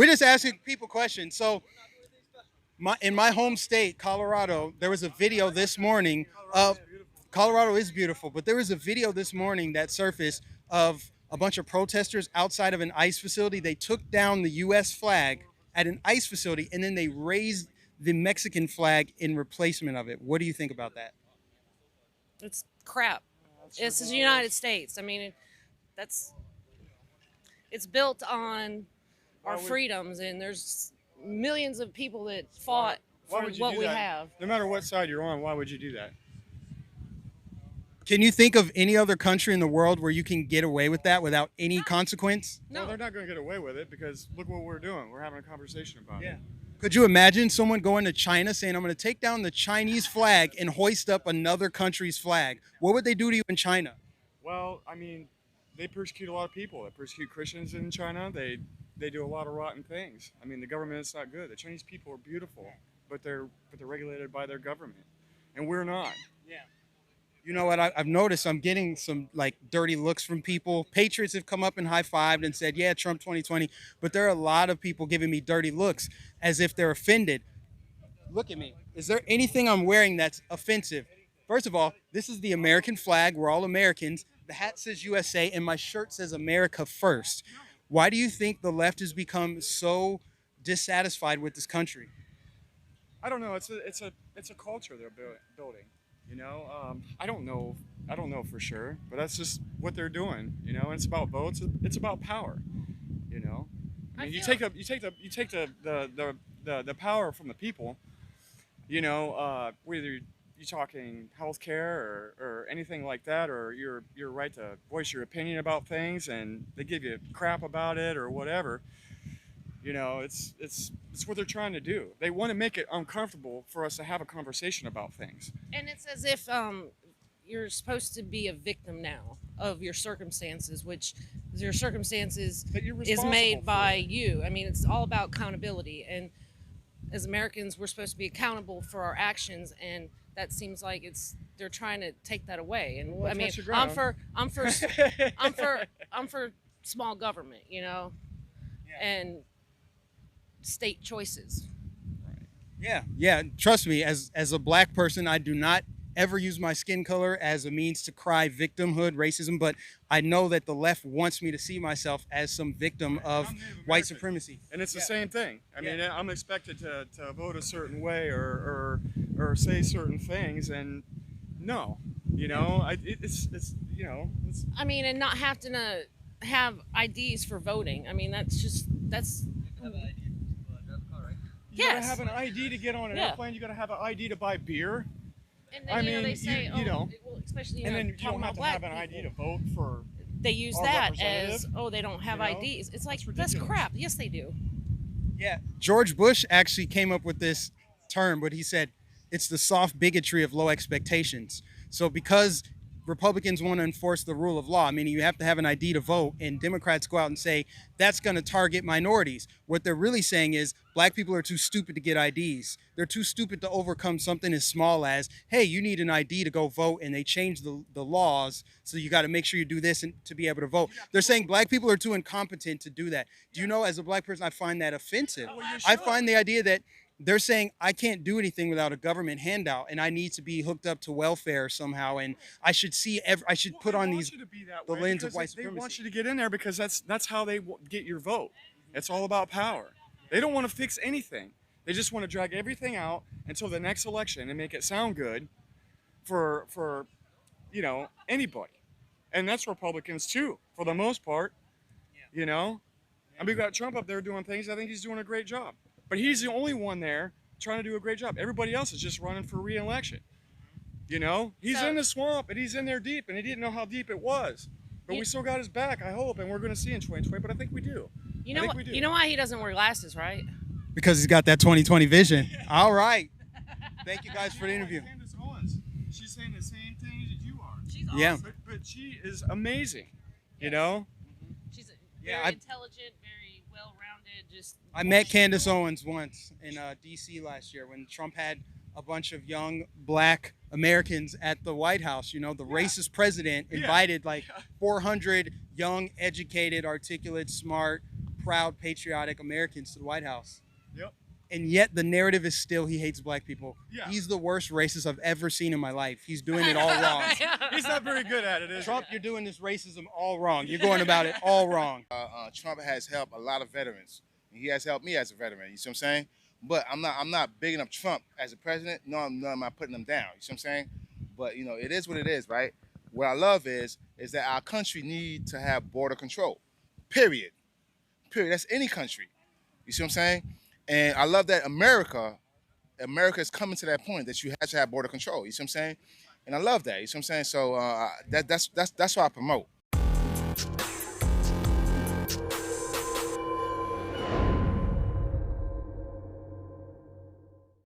We're just asking people questions. So, in my home state, Colorado, there was a video this morning of Colorado is beautiful, but there was a video this morning that surfaced of a bunch of protesters outside of an ice facility. They took down the U.S. flag at an ice facility, and then they raised the Mexican flag in replacement of it. What do you think about that? It's crap. It's the United States. I mean, that's it's built on our freedoms, and there's millions of people that fought Why for would you what do we that? have. No matter what side you're on, why would you do that? Can you think of any other country in the world where you can get away with that without any consequence? No, Well, they're not going to get away with it because look what we're doing. We're having a conversation about it. Could you imagine someone going to China saying, I'm going to take down the Chinese flag and hoist up another country's flag? What would they do to you in China? Well, I mean, they persecute a lot of people. They persecute Christians in China. They do a lot of rotten things. I mean, the government is not good. The Chinese people are beautiful, but they're regulated by their government, and we're not. You know what? I've noticed I'm getting some like dirty looks from people. Patriots have come up and high fived and said, yeah, Trump 2020. But there are a lot of people giving me dirty looks as if they're offended. Look at me. Is there anything I'm wearing that's offensive? First of all, this is the American flag. We're all Americans. The hat says USA and my shirt says America first. Why do you think the left has become so dissatisfied with this country? I don't know. It's a culture they're building. You know, I don't know. I don't know for sure, but that's just what they're doing. You know, and it's about votes. It's about power. You know, I mean, you take the power from the people. You know, whether you're talking healthcare or anything like that, or your right to voice your opinion about things, and they give you crap about it or whatever. You know, it's what they're trying to do. They want to make it uncomfortable for us to have a conversation about things. and it's as if you're supposed to be a victim now of your circumstances, which your circumstances But you're is responsible made for by it. you. I mean, it's all about accountability, and as Americans, we're supposed to be accountable for our actions, and that seems like they're trying to take that away. And Well, I mean, that's your I'm ground. for I'm for small government, you know, and state choices. Yeah. Trust me, as a black person, I do not ever use my skin color as a means to cry victimhood, racism. But I know that the left wants me to see myself as some victim of I'm Native white American. supremacy. And it's the Yeah. same thing. I mean, Yeah. I'm expected to vote a certain way or say certain things, and no, you know, it's you know, it's, I mean, and not having to have IDs for voting. I mean, that's you gotta yes. have an ID to get on an Yeah. airplane. You gotta have an ID to buy beer, And then I you know mean, they say, you know, well, especially and then you talking don't have about to have black an ID people, to vote for. they use our that representative, as they don't have you know? IDs. It's like That's that's ridiculous. crap. Yes, they do. Yeah. George Bush actually came up with this term, but he said it's the soft bigotry of low expectations. So because Republicans want to enforce the rule of law, meaning you have to have an ID to vote, and Democrats go out and say that's going to target minorities. What they're really saying is black people are too stupid to get IDs. They're too stupid to overcome something as small as, hey, you need an ID to go vote, and they change the laws, so you got to make sure you do this and to be able to vote. They're saying black people are too incompetent to do that. Do you know, as a black person, I find that offensive. I find the idea that they're saying I can't do anything without a government handout, and I need to be hooked up to welfare somehow, and I should I should put Well, on they these want you to be that the way lens of because white they want supremacy. you to get in there because that's how they get your vote. It's all about power. They don't want to fix anything. They just want to drag everything out until the next election and make it sound good for you know, anybody. And that's Republicans too, for the most part. You know, and we've got Trump up there doing things. I think he's doing a great job, but he's the only one there trying to do a great job. Everybody else is just running for re-election. You know, he's So- in the swamp and he's in there deep, and he didn't know how deep it was. But You- we still got his back, I hope, and we're going to see in 2020. But I think we do. You I know think what? we do. You know why he doesn't wear glasses, right? Because he's got that 2020 vision. All right. Thank you guys for the interview. Candace Owens, she's saying the same thing that you are. She's Yeah. awesome. But she is amazing. You know, She's Yeah, very I- intelligent, very well-rounded. Just I met Candace Owens once in D.C. last year when Trump had a bunch of young black Americans at the White House. You know, the racist president invited like 400 young, educated, articulate, smart proud, patriotic Americans to the White House. Yep. And yet the narrative is still he hates black people. Yeah. He's the worst racist I've ever seen in my life. He's doing it all wrong. He's not very good at it, is Trump, you're doing this racism all wrong. You're going about it all wrong. Trump has helped a lot of veterans. He has helped me as a veteran. You see what I'm saying? But I'm not bigging up Trump as a president. No, I'm not putting him down. You see what I'm saying? But you know, it is what it is, right? What I love is that our country need to have border control. Period. Period. That's any country. You see what I'm saying? And I love that America is coming to that point that you have to have border control. You see what I'm saying? And I love that. You see what I'm saying? So that's what I promote.